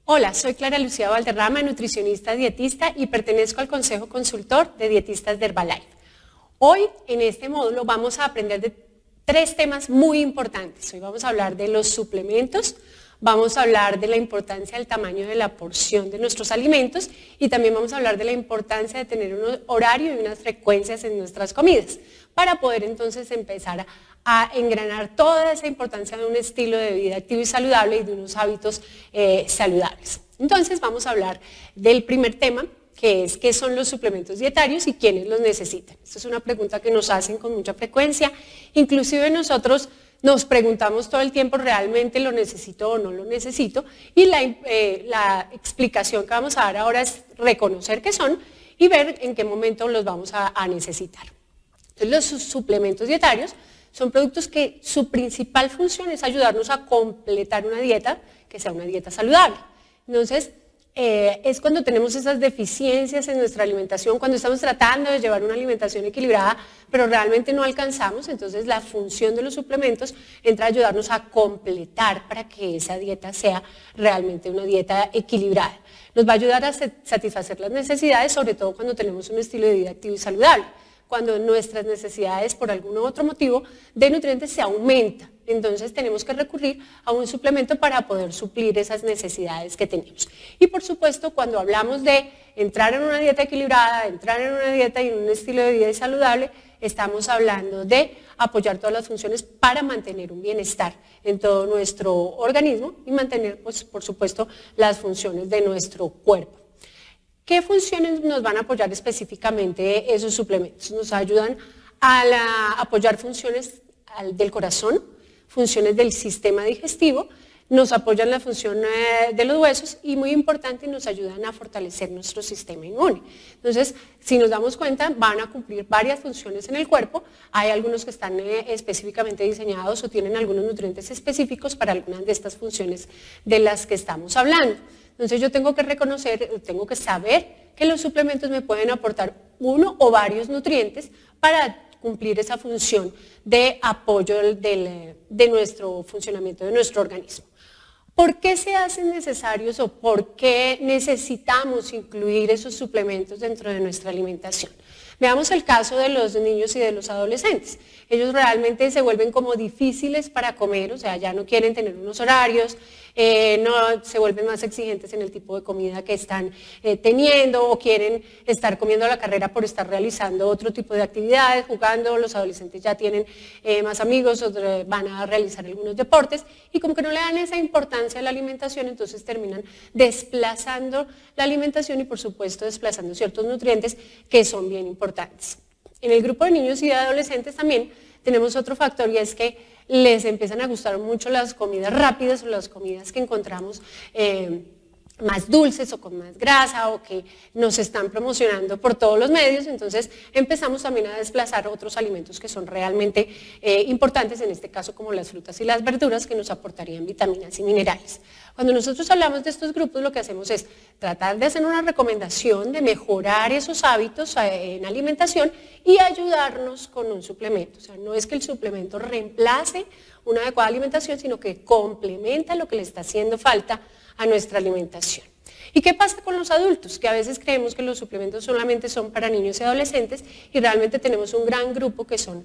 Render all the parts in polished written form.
Hola, soy Clara Lucía Valderrama, nutricionista dietista y pertenezco al Consejo Consultor de Dietistas de Herbalife. Hoy en este módulo vamos a aprender de tres temas muy importantes. Hoy vamos a hablar de los suplementos, vamos a hablar de la importancia del tamaño de la porción de nuestros alimentos y también vamos a hablar de la importancia de tener un horario y unas frecuencias en nuestras comidas para poder entonces empezar a engranar toda esa importancia de un estilo de vida activo y saludable y de unos hábitos saludables. Entonces vamos a hablar del primer tema, que es qué son los suplementos dietarios y quiénes los necesitan. Esta es una pregunta que nos hacen con mucha frecuencia, inclusive nosotros nos preguntamos todo el tiempo, ¿realmente lo necesito o no lo necesito? Y la explicación que vamos a dar ahora es reconocer qué son y ver en qué momento los vamos a necesitar. Entonces, los suplementos dietarios son productos que su principal función es ayudarnos a completar una dieta que sea una dieta saludable. Entonces, es cuando tenemos esas deficiencias en nuestra alimentación, cuando estamos tratando de llevar una alimentación equilibrada, pero realmente no alcanzamos, entonces la función de los suplementos entra a ayudarnos a completar para que esa dieta sea realmente una dieta equilibrada. Nos va a ayudar a satisfacer las necesidades, sobre todo cuando tenemos un estilo de vida activo y saludable, cuando nuestras necesidades por algún otro motivo de nutrientes se aumentan. Entonces tenemos que recurrir a un suplemento para poder suplir esas necesidades que tenemos. Y por supuesto, cuando hablamos de entrar en una dieta equilibrada, entrar en una dieta y en un estilo de vida saludable, estamos hablando de apoyar todas las funciones para mantener un bienestar en todo nuestro organismo y mantener, pues, por supuesto, las funciones de nuestro cuerpo. ¿Qué funciones nos van a apoyar específicamente esos suplementos? Nos ayudan a apoyar funciones del corazón, funciones del sistema digestivo, nos apoyan la función de los huesos y muy importante nos ayudan a fortalecer nuestro sistema inmune. Entonces, si nos damos cuenta, van a cumplir varias funciones en el cuerpo. Hay algunos que están específicamente diseñados o tienen algunos nutrientes específicos para algunas de estas funciones de las que estamos hablando. Entonces yo tengo que reconocer, tengo que saber que los suplementos me pueden aportar uno o varios nutrientes para cumplir esa función de apoyo de nuestro funcionamiento de nuestro organismo. ¿Por qué se hacen necesarios o por qué necesitamos incluir esos suplementos dentro de nuestra alimentación? Veamos el caso de los niños y de los adolescentes. Ellos realmente se vuelven como difíciles para comer, o sea, ya no quieren tener unos horarios, no se vuelven más exigentes en el tipo de comida que están teniendo o quieren estar comiendo a la carrera por estar realizando otro tipo de actividades, jugando. Los adolescentes ya tienen más amigos, van a realizar algunos deportes y como que no le dan esa importancia a la alimentación, entonces terminan desplazando la alimentación y por supuesto desplazando ciertos nutrientes que son bien importantes. En el grupo de niños y de adolescentes también tenemos otro factor y es que les empiezan a gustar mucho las comidas rápidas o las comidas que encontramos más dulces o con más grasa o que nos están promocionando por todos los medios, entonces empezamos también a desplazar otros alimentos que son realmente importantes, en este caso como las frutas y las verduras que nos aportarían vitaminas y minerales. Cuando nosotros hablamos de estos grupos, lo que hacemos es tratar de hacer una recomendación de mejorar esos hábitos en alimentación y ayudarnos con un suplemento. O sea, no es que el suplemento reemplace una adecuada alimentación, sino que complementa lo que le está haciendo falta a nuestra alimentación. ¿Y qué pasa con los adultos? Que a veces creemos que los suplementos solamente son para niños y adolescentes y realmente tenemos un gran grupo que son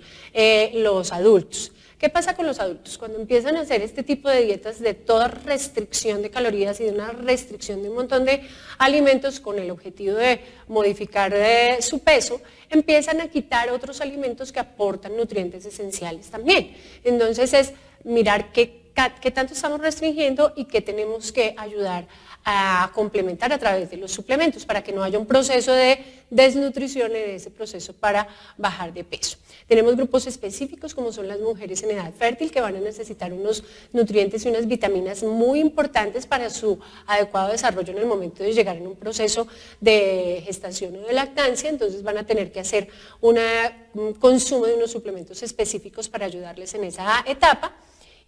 los adultos. ¿Qué pasa con los adultos? Cuando empiezan a hacer este tipo de dietas de toda restricción de calorías y de una restricción de un montón de alimentos con el objetivo de modificar su peso, empiezan a quitar otros alimentos que aportan nutrientes esenciales también. Entonces es mirar qué tanto estamos restringiendo y qué tenemos que ayudar a complementar a través de los suplementos para que no haya un proceso de desnutrición en ese proceso para bajar de peso. Tenemos grupos específicos como son las mujeres en edad fértil que van a necesitar unos nutrientes y unas vitaminas muy importantes para su adecuado desarrollo en el momento de llegar en un proceso de gestación o de lactancia, entonces van a tener que hacer un consumo de unos suplementos específicos para ayudarles en esa etapa.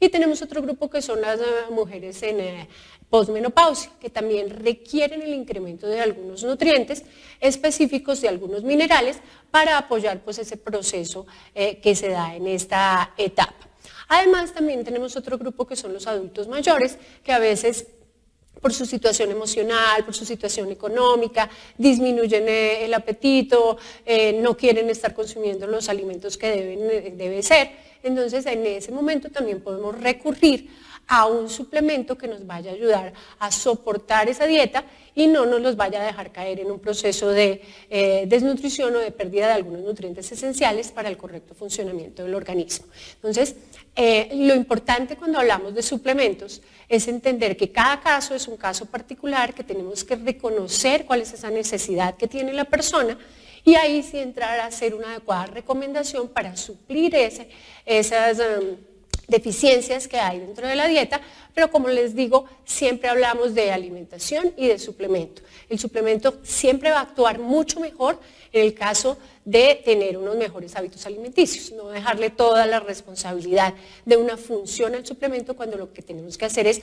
Y tenemos otro grupo que son las mujeres en posmenopausia, que también requieren el incremento de algunos nutrientes específicos, de algunos minerales, para apoyar pues, ese proceso que se da en esta etapa. Además, también tenemos otro grupo que son los adultos mayores, que a veces por su situación emocional, por su situación económica, disminuyen el apetito, no quieren estar consumiendo los alimentos que debe ser. Entonces, en ese momento también podemos recurrir a un suplemento que nos vaya a ayudar a soportar esa dieta y no nos los vaya a dejar caer en un proceso de desnutrición o de pérdida de algunos nutrientes esenciales para el correcto funcionamiento del organismo. Entonces, lo importante cuando hablamos de suplementos es entender que cada caso es un caso particular, que tenemos que reconocer cuál es esa necesidad que tiene la persona y ahí sí entrar a hacer una adecuada recomendación para suplir esas deficiencias que hay dentro de la dieta, pero como les digo, siempre hablamos de alimentación y de suplemento. El suplemento siempre va a actuar mucho mejor en el caso de tener unos mejores hábitos alimenticios, no dejarle toda la responsabilidad de una función al suplemento cuando lo que tenemos que hacer es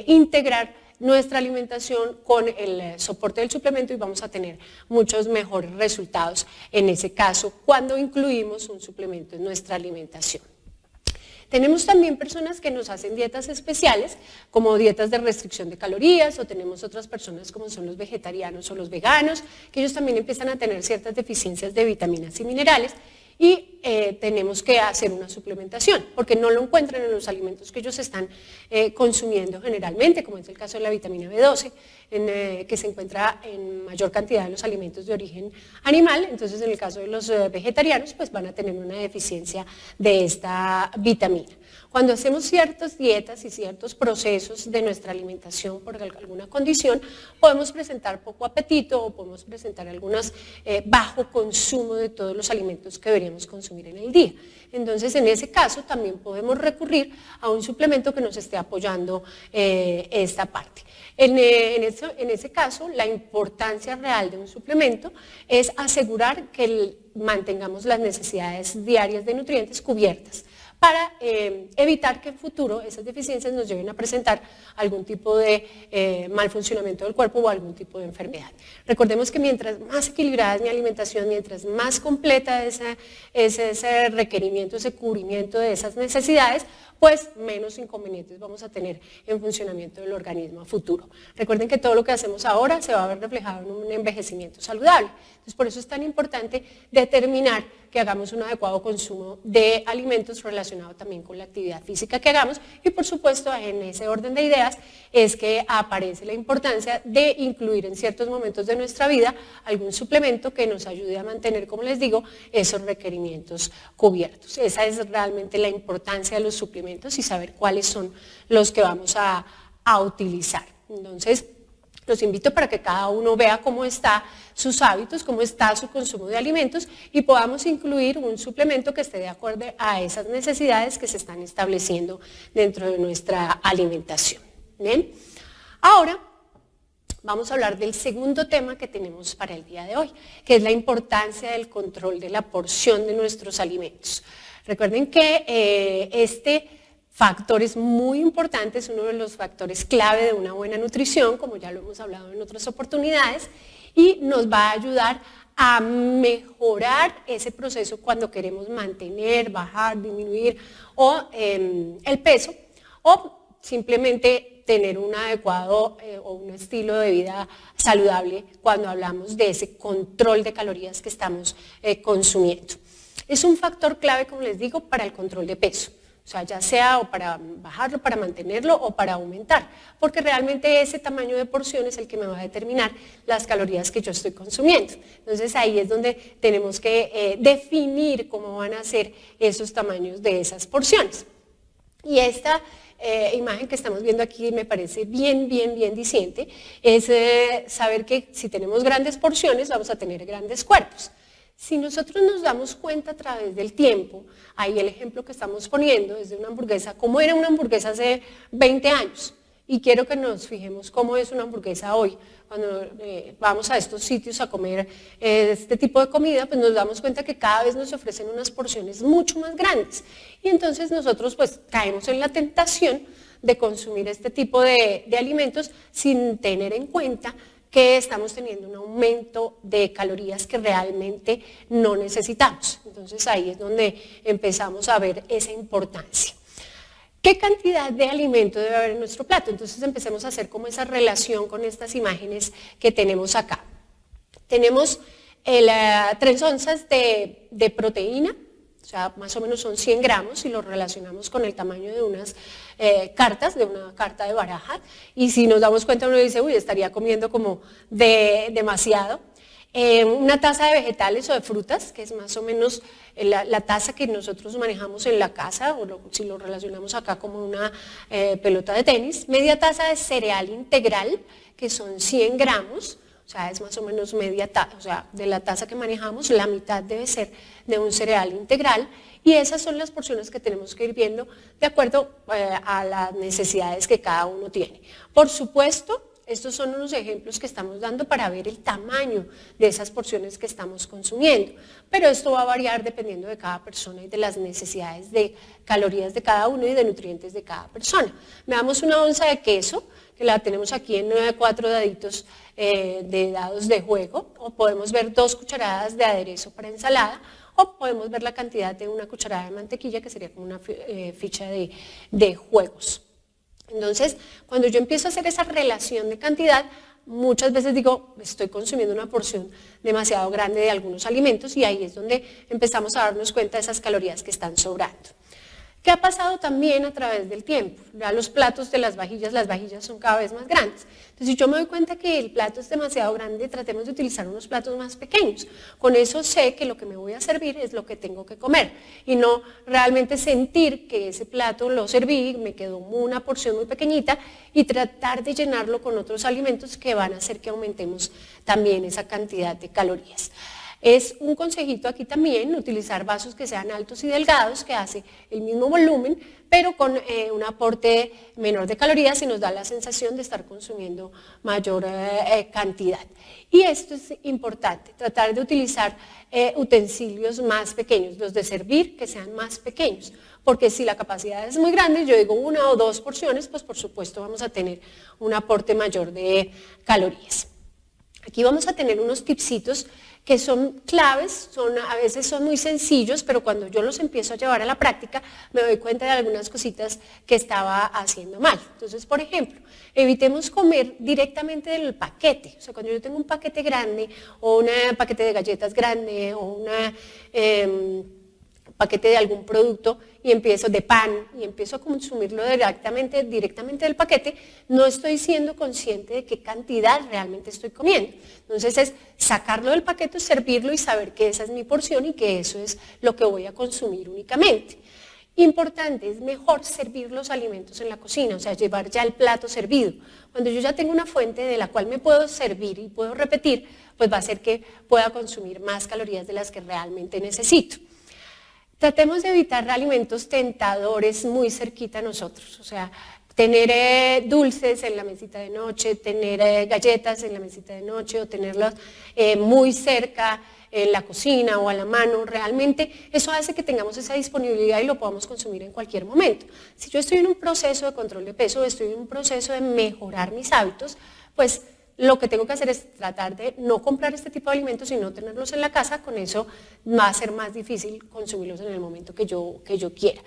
integrar nuestra alimentación con el soporte del suplemento y vamos a tener muchos mejores resultados en ese caso cuando incluimos un suplemento en nuestra alimentación. Tenemos también personas que nos hacen dietas especiales, como dietas de restricción de calorías, o tenemos otras personas como son los vegetarianos o los veganos, que ellos también empiezan a tener ciertas deficiencias de vitaminas y minerales, y tenemos que hacer una suplementación, porque no lo encuentran en los alimentos que ellos están consumiendo generalmente, como es el caso de la vitamina B12, que se encuentra en mayor cantidad en los alimentos de origen animal. Entonces, en el caso de los vegetarianos, pues van a tener una deficiencia de esta vitamina. Cuando hacemos ciertas dietas y ciertos procesos de nuestra alimentación por alguna condición, podemos presentar poco apetito o podemos presentar algunos bajo consumo de todos los alimentos que deberíamos consumir en el día. Entonces, en ese caso, también podemos recurrir a un suplemento que nos esté apoyando esta parte. En ese caso, la importancia real de un suplemento es asegurar que mantengamos las necesidades diarias de nutrientes cubiertas, para evitar que en futuro esas deficiencias nos lleven a presentar algún tipo de mal funcionamiento del cuerpo o algún tipo de enfermedad. Recordemos que mientras más equilibrada es mi alimentación, mientras más completa es ese requerimiento, ese cubrimiento de esas necesidades, pues menos inconvenientes vamos a tener en funcionamiento del organismo a futuro. Recuerden que todo lo que hacemos ahora se va a ver reflejado en un envejecimiento saludable. Entonces, por eso es tan importante determinar que hagamos un adecuado consumo de alimentos relacionado también con la actividad física que hagamos y, por supuesto, en ese orden de ideas es que aparece la importancia de incluir en ciertos momentos de nuestra vida algún suplemento que nos ayude a mantener, como les digo, esos requerimientos cubiertos. Esa es realmente la importancia de los suplementos y saber cuáles son los que vamos a utilizar. Entonces, los invito para que cada uno vea cómo están sus hábitos, cómo está su consumo de alimentos y podamos incluir un suplemento que esté de acuerdo a esas necesidades que se están estableciendo dentro de nuestra alimentación. ¿Bien? Ahora vamos a hablar del segundo tema que tenemos para el día de hoy, que es la importancia del control de la porción de nuestros alimentos. Recuerden que este factor es muy importante, es uno de los factores clave de una buena nutrición, como ya lo hemos hablado en otras oportunidades, y nos va a ayudar a mejorar ese proceso cuando queremos mantener, bajar, disminuir el peso o simplemente tener un adecuado o un estilo de vida saludable cuando hablamos de ese control de calorías que estamos consumiendo. Es un factor clave, como les digo, para el control de peso. O sea, ya sea o para bajarlo, para mantenerlo o para aumentar, porque realmente ese tamaño de porción es el que me va a determinar las calorías que yo estoy consumiendo. Entonces ahí es donde tenemos que definir cómo van a ser esos tamaños de esas porciones. Y esta imagen que estamos viendo aquí me parece bien diciente, es saber que si tenemos grandes porciones vamos a tener grandes cuerpos. Si nosotros nos damos cuenta a través del tiempo, ahí el ejemplo que estamos poniendo es de una hamburguesa, cómo era una hamburguesa hace 20 años. Y quiero que nos fijemos cómo es una hamburguesa hoy. Cuando vamos a estos sitios a comer este tipo de comida, pues nos damos cuenta que cada vez nos ofrecen unas porciones mucho más grandes. Y entonces nosotros pues caemos en la tentación de consumir este tipo de alimentos sin tener en cuenta que estamos teniendo un aumento de calorías que realmente no necesitamos. Entonces ahí es donde empezamos a ver esa importancia. ¿Qué cantidad de alimento debe haber en nuestro plato? Entonces empecemos a hacer como esa relación con estas imágenes que tenemos acá. Tenemos 3 onzas de proteína, o sea, más o menos son 100 gramos si lo relacionamos con el tamaño de unas cartas, de una carta de baraja. Y si nos damos cuenta, uno dice, uy, estaría comiendo como demasiado. Una taza de vegetales o de frutas, que es más o menos la taza que nosotros manejamos en la casa, o si lo relacionamos acá como una pelota de tenis. Media taza de cereal integral, que son 100 gramos, o sea, es más o menos media taza, o sea, de la taza que manejamos, la mitad debe ser de un cereal integral. Y esas son las porciones que tenemos que ir viendo de acuerdo a las necesidades que cada uno tiene. Por supuesto, estos son unos ejemplos que estamos dando para ver el tamaño de esas porciones que estamos consumiendo, pero esto va a variar dependiendo de cada persona y de las necesidades de calorías de cada uno y de nutrientes de cada persona. Veamos una onza de queso, que la tenemos aquí en 4 daditos de dados de juego, o podemos ver 2 cucharadas de aderezo para ensalada, o podemos ver la cantidad de una cucharada de mantequilla, que sería como una ficha de juegos. Entonces, cuando yo empiezo a hacer esa relación de cantidad, muchas veces digo, estoy consumiendo una porción demasiado grande de algunos alimentos y ahí es donde empezamos a darnos cuenta de esas calorías que están sobrando. ¿Qué ha pasado también a través del tiempo? Ya los platos de las vajillas son cada vez más grandes. Entonces, si yo me doy cuenta que el plato es demasiado grande, tratemos de utilizar unos platos más pequeños. Con eso sé que lo que me voy a servir es lo que tengo que comer y no realmente sentir que ese plato lo serví, me quedó una porción muy pequeñita y tratar de llenarlo con otros alimentos que van a hacer que aumentemos también esa cantidad de calorías. Es un consejito aquí también utilizar vasos que sean altos y delgados, que hace el mismo volumen, pero con un aporte menor de calorías y nos da la sensación de estar consumiendo mayor cantidad. Y esto es importante, tratar de utilizar utensilios más pequeños, los de servir que sean más pequeños, porque si la capacidad es muy grande, yo digo 1 o 2 porciones, pues por supuesto vamos a tener un aporte mayor de calorías. Aquí vamos a tener unos tipsitos que son claves, a veces son muy sencillos, pero cuando yo los empiezo a llevar a la práctica, me doy cuenta de algunas cositas que estaba haciendo mal. Entonces, por ejemplo, evitemos comer directamente del paquete. O sea, cuando yo tengo un paquete grande, o un paquete de galletas grande, o un paquete de algún producto y empiezo de pan y empiezo a consumirlo directamente del paquete, no estoy siendo consciente de qué cantidad realmente estoy comiendo. Entonces es sacarlo del paquete, servirlo y saber que esa es mi porción y que eso es lo que voy a consumir únicamente. Importante, es mejor servir los alimentos en la cocina, o sea, llevar ya el plato servido. Cuando yo ya tengo una fuente de la cual me puedo servir y puedo repetir, pues va a hacer que pueda consumir más calorías de las que realmente necesito. Tratemos de evitar alimentos tentadores muy cerquita a nosotros, o sea, tener dulces en la mesita de noche, tener galletas en la mesita de noche o tenerlas muy cerca en la cocina o a la mano. Realmente eso hace que tengamos esa disponibilidad y lo podamos consumir en cualquier momento. Si yo estoy en un proceso de control de peso, estoy en un proceso de mejorar mis hábitos, pues lo que tengo que hacer es tratar de no comprar este tipo de alimentos y no tenerlos en la casa. Con eso va a ser más difícil consumirlos en el momento que yo quiera.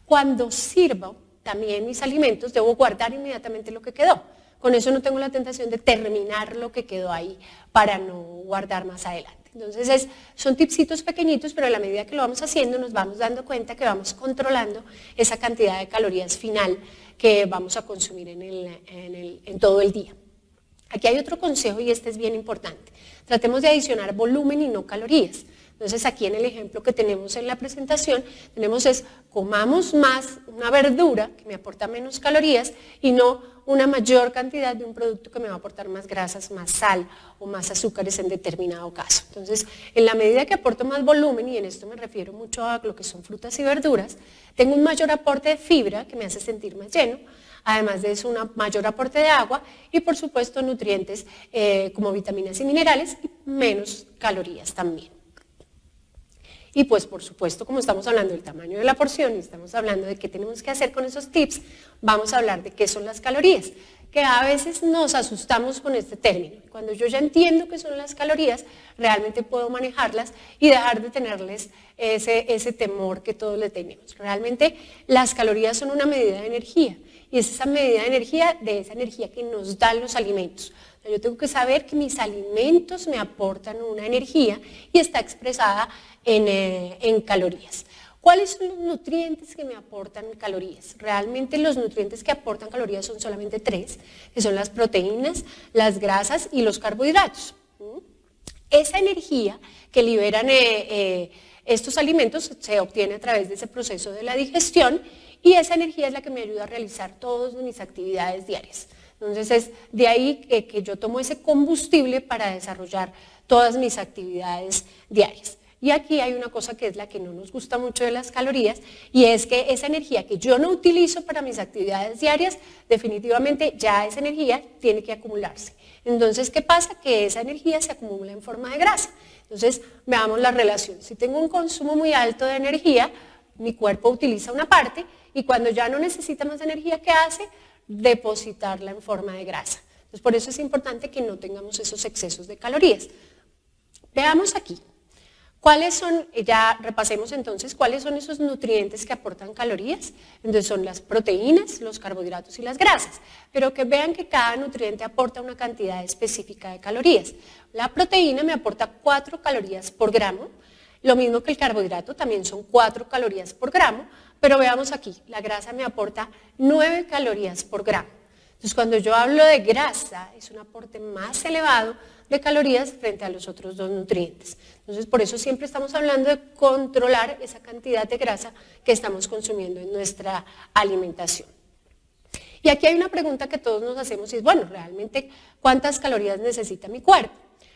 Cuando sirvo también mis alimentos, debo guardar inmediatamente lo que quedó. Con eso no tengo la tentación de terminar lo que quedó ahí para no guardar más adelante. Entonces son tipsitos pequeñitos, pero a la medida que lo vamos haciendo nos vamos dando cuenta que vamos controlando esa cantidad de calorías final que vamos a consumir en todo el día. Aquí hay otro consejo y este es bien importante. Tratemos de adicionar volumen y no calorías. Entonces aquí en el ejemplo que tenemos en la presentación, comamos más una verdura que me aporta menos calorías y no una mayor cantidad de un producto que me va a aportar más grasas, más sal o más azúcares en determinado caso. Entonces, en la medida que aporto más volumen, y en esto me refiero mucho a lo que son frutas y verduras, tengo un mayor aporte de fibra que me hace sentir más lleno. Además de eso, un mayor aporte de agua y por supuesto nutrientes como vitaminas y minerales y menos calorías también. Y pues por supuesto, como estamos hablando del tamaño de la porción y estamos hablando de qué tenemos que hacer con esos tips, vamos a hablar de qué son las calorías. que a veces nos asustamos con este término. Cuando yo ya entiendo qué son las calorías, realmente puedo manejarlas y dejar de tenerles ese temor que todos le tenemos. Realmente las calorías son una medida de energía y es esa medida de esa energía que nos dan los alimentos. O sea, yo tengo que saber que mis alimentos me aportan una energía y está expresada en calorías. ¿Cuáles son los nutrientes que me aportan calorías? Realmente los nutrientes que aportan calorías son solamente 3, que son las proteínas, las grasas y los carbohidratos. Esa energía que liberan estos alimentos se obtiene a través de ese proceso de la digestión y esa energía es la que me ayuda a realizar todas mis actividades diarias. Entonces es de ahí que yo tomo ese combustible para desarrollar todas mis actividades diarias. Y aquí hay una cosa que es la que no nos gusta mucho de las calorías y es que esa energía que yo no utilizo para mis actividades diarias, definitivamente ya esa energía tiene que acumularse. Entonces, ¿qué pasa? Que esa energía se acumula en forma de grasa. Entonces, veamos la relación. Si tengo un consumo muy alto de energía, mi cuerpo utiliza una parte y cuando ya no necesita más energía, ¿qué hace? Depositarla en forma de grasa. Entonces, por eso es importante que no tengamos esos excesos de calorías. Veamos aquí. ¿Cuáles son, ya repasemos entonces, cuáles son esos nutrientes que aportan calorías? Entonces son las proteínas, los carbohidratos y las grasas, pero que vean que cada nutriente aporta una cantidad específica de calorías. La proteína me aporta 4 calorías por gramo, lo mismo que el carbohidrato, también son 4 calorías por gramo, pero veamos aquí, la grasa me aporta 9 calorías por gramo. Entonces cuando yo hablo de grasa, es un aporte más elevado de calorías frente a los otros 2 nutrientes. Entonces, por eso siempre estamos hablando de controlar esa cantidad de grasa que estamos consumiendo en nuestra alimentación. Y aquí hay una pregunta que todos nos hacemos y es, bueno, realmente, ¿cuántas calorías necesita mi cuerpo?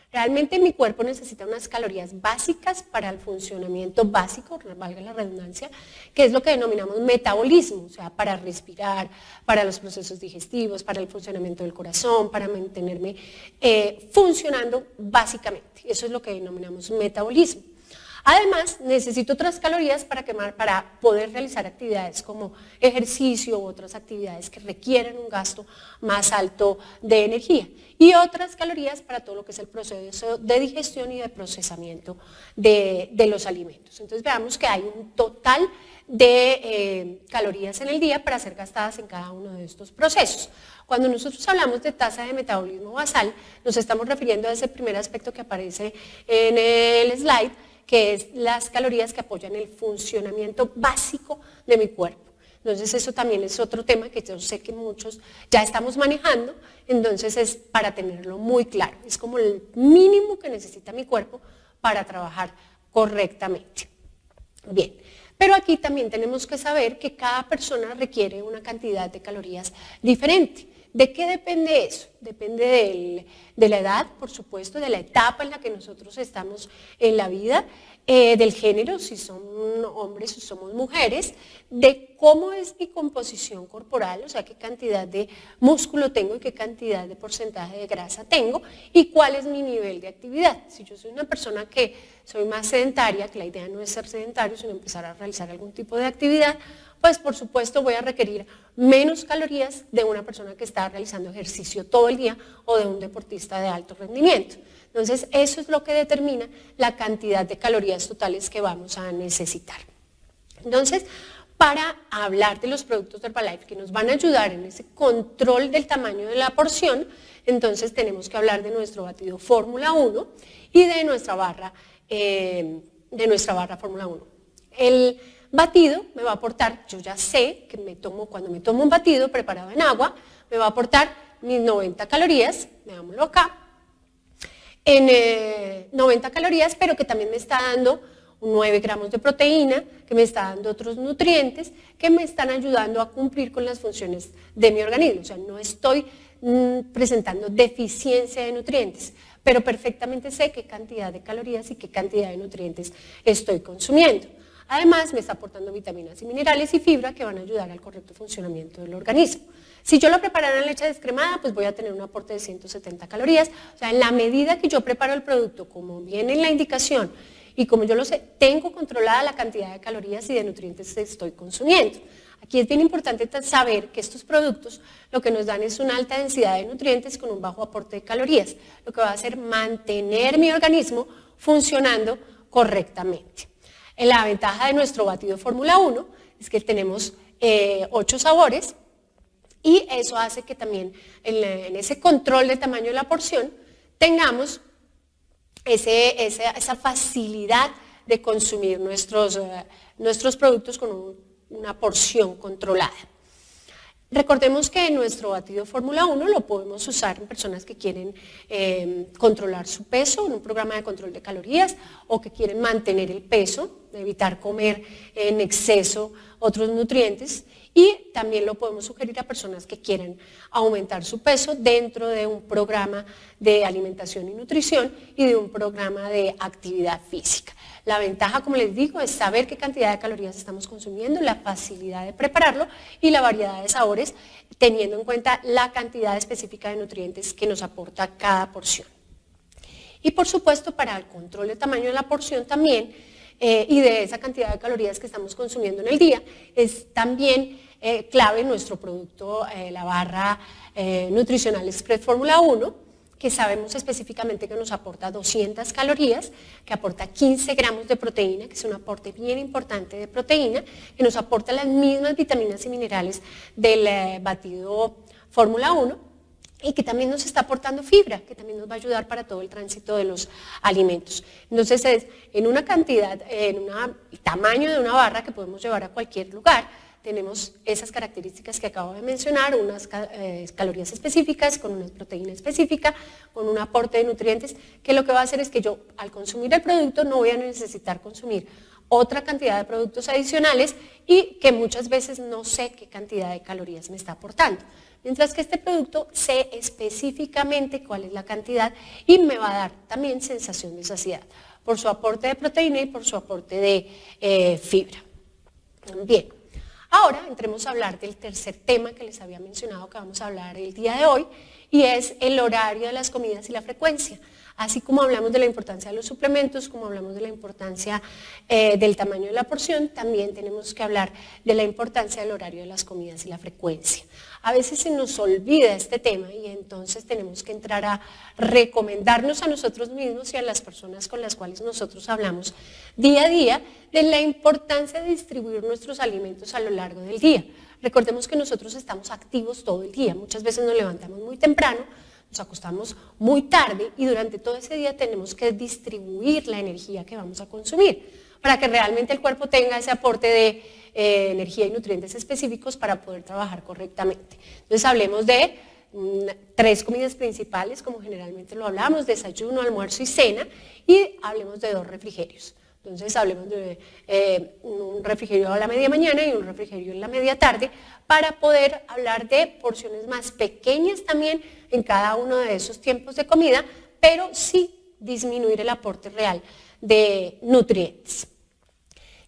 Realmente mi cuerpo necesita unas calorías básicas para el funcionamiento básico, valga la redundancia, que es lo que denominamos metabolismo, o sea, para respirar, para los procesos digestivos, para el funcionamiento del corazón, para mantenerme funcionando básicamente. Eso es lo que denominamos metabolismo. Además, necesito otras calorías para poder realizar actividades como ejercicio u otras actividades que requieren un gasto más alto de energía. Y otras calorías para todo lo que es el proceso de digestión y de procesamiento de los alimentos. Entonces veamos que hay un total de calorías en el día para ser gastadas en cada uno de estos procesos. Cuando nosotros hablamos de tasa de metabolismo basal, nos estamos refiriendo a ese primer aspecto que aparece en el slide, que es las calorías que apoyan el funcionamiento básico de mi cuerpo. Entonces eso también es otro tema que yo sé que muchos ya estamos manejando, entonces es para tenerlo muy claro. Es como el mínimo que necesita mi cuerpo para trabajar correctamente. Bien, pero aquí también tenemos que saber que cada persona requiere una cantidad de calorías diferente. ¿De qué depende eso? Depende de la edad, por supuesto, de la etapa en la que nosotros estamos en la vida, del género, si son hombres o somos mujeres, de cómo es mi composición corporal, o sea, qué cantidad de músculo tengo y qué cantidad de porcentaje de grasa tengo y cuál es mi nivel de actividad. Si yo soy una persona que soy más sedentaria, que la idea no es ser sedentario, sino empezar a realizar algún tipo de actividad, pues por supuesto voy a requerir menos calorías de una persona que está realizando ejercicio todo el día o de un deportista de alto rendimiento. Entonces eso es lo que determina la cantidad de calorías totales que vamos a necesitar. Entonces, para hablar de los productos de Herbalife que nos van a ayudar en ese control del tamaño de la porción, entonces tenemos que hablar de nuestro batido Fórmula 1 y de nuestra barra Fórmula 1. El batido me va a aportar, yo ya sé que cuando me tomo un batido preparado en agua, me va a aportar mis 90 calorías, veámoslo acá, en 90 calorías, pero que también me está dando 9 gramos de proteína, que me está dando otros nutrientes, que me están ayudando a cumplir con las funciones de mi organismo. O sea, no estoy presentando deficiencia de nutrientes, pero perfectamente sé qué cantidad de calorías y qué cantidad de nutrientes estoy consumiendo. Además, me está aportando vitaminas y minerales y fibra que van a ayudar al correcto funcionamiento del organismo. Si yo lo preparara en leche descremada, pues voy a tener un aporte de 170 calorías. O sea, en la medida que yo preparo el producto, como viene en la indicación, y como yo lo sé, tengo controlada la cantidad de calorías y de nutrientes que estoy consumiendo. Aquí es bien importante saber que estos productos lo que nos dan es una alta densidad de nutrientes con un bajo aporte de calorías, lo que va a hacer mantener mi organismo funcionando correctamente. La ventaja de nuestro batido Fórmula 1 es que tenemos 8 sabores y eso hace que también en ese control de tamaño de la porción tengamos esa facilidad de consumir nuestros productos con una porción controlada. Recordemos que nuestro batido Fórmula 1 lo podemos usar en personas que quieren controlar su peso en un programa de control de calorías o que quieren mantener el peso, evitar comer en exceso otros nutrientes, y también lo podemos sugerir a personas que quieran aumentar su peso dentro de un programa de alimentación y nutrición y de un programa de actividad física. La ventaja, como les digo, es saber qué cantidad de calorías estamos consumiendo, la facilidad de prepararlo y la variedad de sabores, teniendo en cuenta la cantidad específica de nutrientes que nos aporta cada porción. Y por supuesto, para el control de tamaño de la porción también y de esa cantidad de calorías que estamos consumiendo en el día, es también clave nuestro producto, la barra nutricional Express Fórmula 1, que sabemos específicamente que nos aporta 200 calorías, que aporta 15 gramos de proteína, que es un aporte bien importante de proteína, que nos aporta las mismas vitaminas y minerales del batido Fórmula 1 y que también nos está aportando fibra, que también nos va a ayudar para todo el tránsito de los alimentos. Entonces es en una cantidad, el tamaño de una barra que podemos llevar a cualquier lugar. Tenemos esas características que acabo de mencionar, unas calorías específicas, con una proteína específica, con un aporte de nutrientes, que lo que va a hacer es que yo, al consumir el producto, no voy a necesitar consumir otra cantidad de productos adicionales y que muchas veces no sé qué cantidad de calorías me está aportando. Mientras que este producto sé específicamente cuál es la cantidad y me va a dar también sensación de saciedad por su aporte de proteína y por su aporte de fibra. Bien. Ahora entremos a hablar del tercer tema que les había mencionado que vamos a hablar el día de hoy, y es el horario de las comidas y la frecuencia. Así como hablamos de la importancia de los suplementos, como hablamos de la importancia del tamaño de la porción, también tenemos que hablar de la importancia del horario de las comidas y la frecuencia. A veces se nos olvida este tema y entonces tenemos que entrar a recomendarnos a nosotros mismos y a las personas con las cuales nosotros hablamos día a día de la importancia de distribuir nuestros alimentos a lo largo del día. Recordemos que nosotros estamos activos todo el día, muchas veces nos levantamos muy temprano, nos acostamos muy tarde y durante todo ese día tenemos que distribuir la energía que vamos a consumir para que realmente el cuerpo tenga ese aporte de energía y nutrientes específicos para poder trabajar correctamente. Entonces hablemos de 3 comidas principales, como generalmente lo hablamos, desayuno, almuerzo y cena, y hablemos de 2 refrigerios. Entonces hablemos de un refrigerio a la media mañana y un refrigerio en la media tarde para poder hablar de porciones más pequeñas también en cada uno de esos tiempos de comida, pero sí disminuir el aporte real de nutrientes.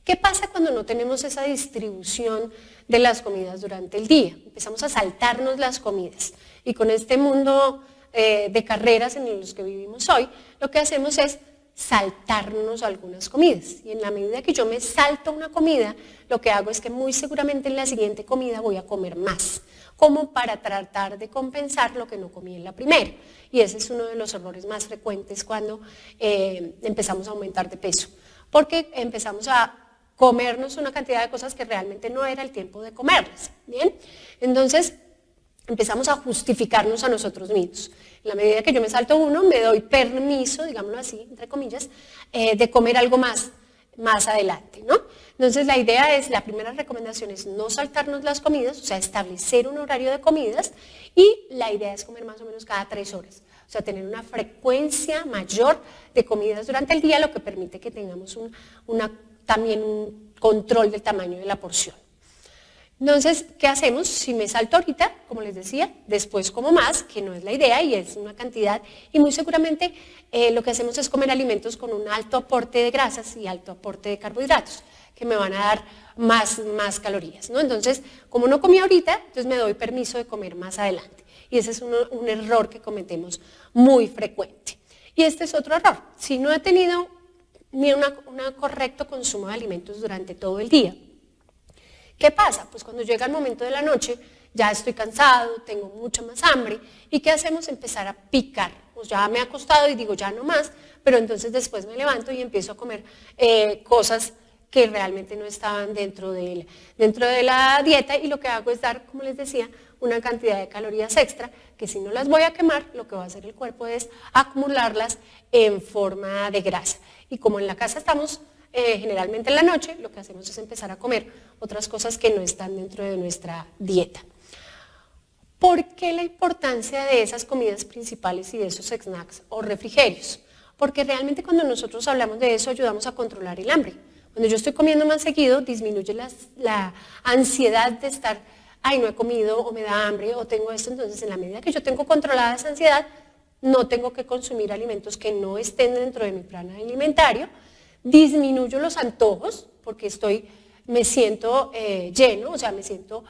¿Qué pasa cuando no tenemos esa distribución de las comidas durante el día? Empezamos a saltarnos las comidas y con este mundo de carreras en los que vivimos hoy, lo que hacemos es saltarnos algunas comidas, y en la medida que yo me salto una comida, lo que hago es que muy seguramente en la siguiente comida voy a comer más, como para tratar de compensar lo que no comí en la primera, y ese es uno de los errores más frecuentes cuando empezamos a aumentar de peso, porque empezamos a comernos una cantidad de cosas que realmente no era el tiempo de comerlas, ¿bien? Entonces empezamos a justificarnos a nosotros mismos. En la medida que yo me salto uno, me doy permiso, digámoslo así, entre comillas, de comer algo más adelante, ¿no? Entonces la idea es, la primera recomendación es no saltarnos las comidas, o sea, establecer un horario de comidas, y la idea es comer más o menos cada 3 horas. O sea, tener una frecuencia mayor de comidas durante el día, lo que permite que tengamos también un control del tamaño de la porción. Entonces, ¿qué hacemos? Si me salto ahorita, como les decía, después como más, que no es la idea y es una cantidad, y muy seguramente lo que hacemos es comer alimentos con un alto aporte de grasas y alto aporte de carbohidratos, que me van a dar más calorías, ¿no? Entonces, como no comí ahorita, entonces me doy permiso de comer más adelante. Y ese es un error que cometemos muy frecuente. Y este es otro error. Si no he tenido ni un correcto consumo de alimentos durante todo el día, ¿Qué pasa? Pues cuando llega el momento de la noche, ya estoy cansado, tengo mucha más hambre, ¿y qué hacemos? Empezar a picar. Pues ya me he acostado y digo, ya no más, pero entonces después me levanto y empiezo a comer cosas que realmente no estaban dentro de la dieta, y lo que hago es dar, como les decía, una cantidad de calorías extra, que si no las voy a quemar, lo que va a hacer el cuerpo es acumularlas en forma de grasa. Y como en la casa estamos generalmente en la noche, lo que hacemos es empezar a comer otras cosas que no están dentro de nuestra dieta. ¿Por qué la importancia de esas comidas principales y de esos snacks o refrigerios? Porque realmente cuando nosotros hablamos de eso ayudamos a controlar el hambre. Cuando yo estoy comiendo más seguido, disminuye la ansiedad de estar, ay, no he comido, o me da hambre, o tengo esto. Entonces, en la medida que yo tengo controlada esa ansiedad, no tengo que consumir alimentos que no estén dentro de mi plan alimentario. Disminuyo los antojos, porque me siento lleno, o sea, me siento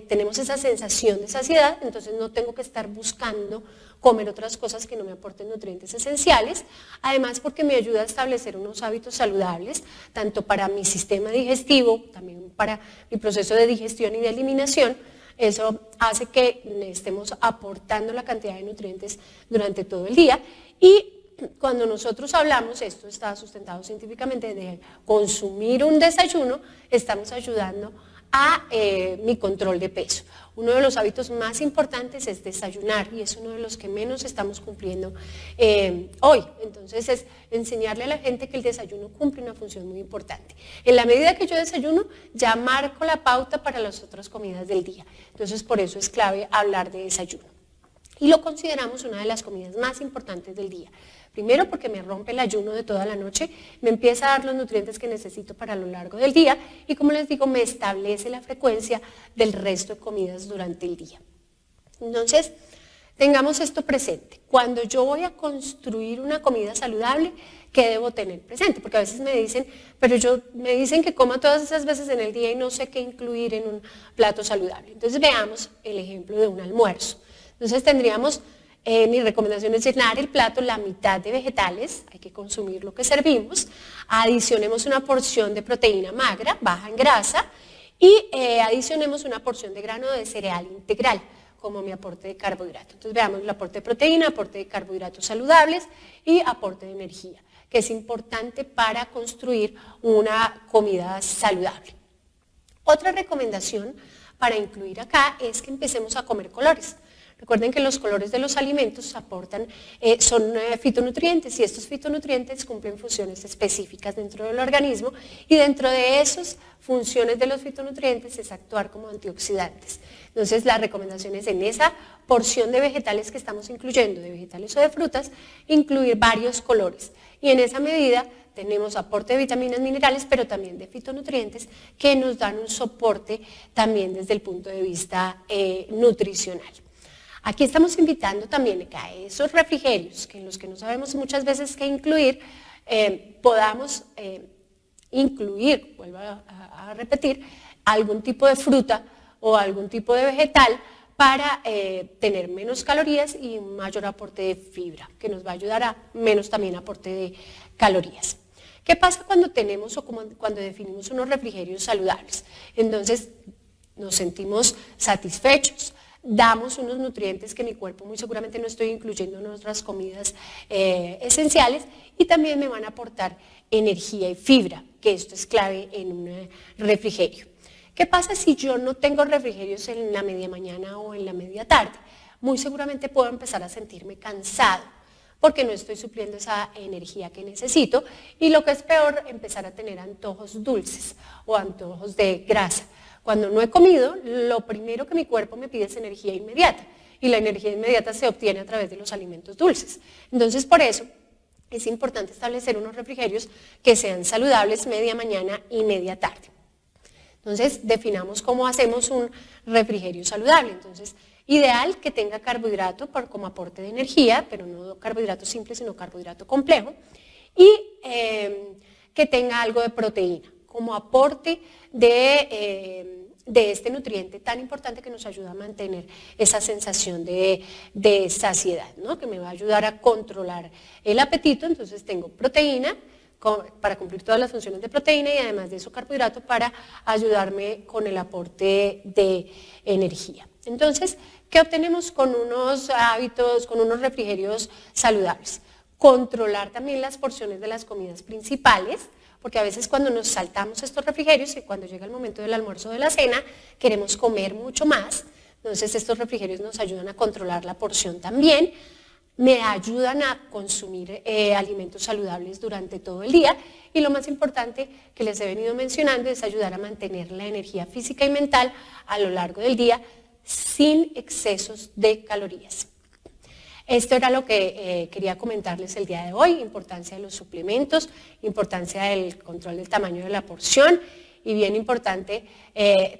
tenemos esa sensación de saciedad, entonces no tengo que estar buscando comer otras cosas que no me aporten nutrientes esenciales. Además, porque me ayuda a establecer unos hábitos saludables, tanto para mi sistema digestivo, también para mi proceso de digestión y de eliminación. Eso hace que estemos aportando la cantidad de nutrientes durante todo el día. Y cuando nosotros hablamos, esto está sustentado científicamente, de consumir un desayuno, estamos ayudando a mi control de peso. Uno de los hábitos más importantes es desayunar, y es uno de los que menos estamos cumpliendo hoy. Entonces es enseñarle a la gente que el desayuno cumple una función muy importante. En la medida que yo desayuno, ya marco la pauta para las otras comidas del día. Entonces por eso es clave hablar de desayuno. Y lo consideramos una de las comidas más importantes del día. Primero, porque me rompe el ayuno de toda la noche, me empieza a dar los nutrientes que necesito para lo largo del día, y como les digo, me establece la frecuencia del resto de comidas durante el día. Entonces, tengamos esto presente. Cuando yo voy a construir una comida saludable, ¿qué debo tener presente? Porque a veces me dicen, me dicen que coma todas esas veces en el día y no sé qué incluir en un plato saludable. Entonces veamos el ejemplo de un almuerzo. Entonces tendríamos, mi recomendación es llenar el plato la mitad de vegetales, hay que consumir lo que servimos, adicionemos una porción de proteína magra, baja en grasa, y adicionemos una porción de grano de cereal integral como mi aporte de carbohidrato. Entonces veamos el aporte de proteína, aporte de carbohidratos saludables y aporte de energía, que es importante para construir una comida saludable. Otra recomendación para incluir acá es que empecemos a comer colores. Recuerden que los colores de los alimentos son fitonutrientes, y estos fitonutrientes cumplen funciones específicas dentro del organismo, y dentro de esas funciones de los fitonutrientes es actuar como antioxidantes. Entonces la recomendación es, en esa porción de vegetales que estamos incluyendo, de vegetales o de frutas, incluir varios colores, y en esa medida tenemos aporte de vitaminas, minerales, pero también de fitonutrientes que nos dan un soporte también desde el punto de vista nutricional. Aquí estamos invitando también a esos refrigerios, que en los que no sabemos muchas veces qué incluir, podamos incluir, vuelvo a repetir, algún tipo de fruta o algún tipo de vegetal para tener menos calorías y un mayor aporte de fibra, que nos va a ayudar a menos también aporte de calorías. ¿Qué pasa cuando tenemos o cuando definimos unos refrigerios saludables? Entonces nos sentimos satisfechos, damos unos nutrientes que mi cuerpo muy seguramente no estoy incluyendo en otras comidas esenciales, y también me van a aportar energía y fibra, que esto es clave en un refrigerio. ¿Qué pasa si yo no tengo refrigerios en la media mañana o en la media tarde? Muy seguramente puedo empezar a sentirme cansado, porque no estoy supliendo esa energía que necesito, y lo que es peor, empezar a tener antojos dulces o antojos de grasa. Cuando no he comido, lo primero que mi cuerpo me pide es energía inmediata, y la energía inmediata se obtiene a través de los alimentos dulces. Entonces, por eso es importante establecer unos refrigerios que sean saludables media mañana y media tarde. Entonces, definamos cómo hacemos un refrigerio saludable. Entonces, ideal que tenga carbohidrato como aporte de energía, pero no carbohidrato simple, sino carbohidrato complejo, y que tenga algo de proteína como aporte de este nutriente tan importante que nos ayuda a mantener esa sensación de saciedad, ¿no? Que me va a ayudar a controlar el apetito. Entonces tengo proteína, para cumplir todas las funciones de proteína y además de eso carbohidrato para ayudarme con el aporte de energía. Entonces, ¿qué obtenemos con unos hábitos, con unos refrigerios saludables? Controlar también las porciones de las comidas principales, porque a veces cuando nos saltamos estos refrigerios y cuando llega el momento del almuerzo o de la cena, queremos comer mucho más. Entonces estos refrigerios nos ayudan a controlar la porción también, me ayudan a consumir alimentos saludables durante todo el día y lo más importante que les he venido mencionando es ayudar a mantener la energía física y mental a lo largo del día sin excesos de calorías. Esto era lo que quería comentarles el día de hoy, importancia de los suplementos, importancia del control del tamaño de la porción y bien importante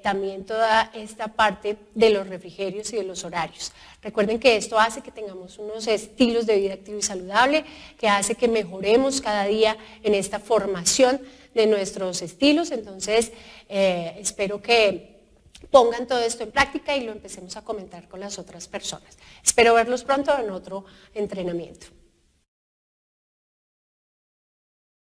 también toda esta parte de los refrigerios y de los horarios. Recuerden que esto hace que tengamos unos estilos de vida activo y saludable, que hace que mejoremos cada día en esta formación de nuestros estilos. Entonces, espero que pongan todo esto en práctica y lo empecemos a comentar con las otras personas. Espero verlos pronto en otro entrenamiento.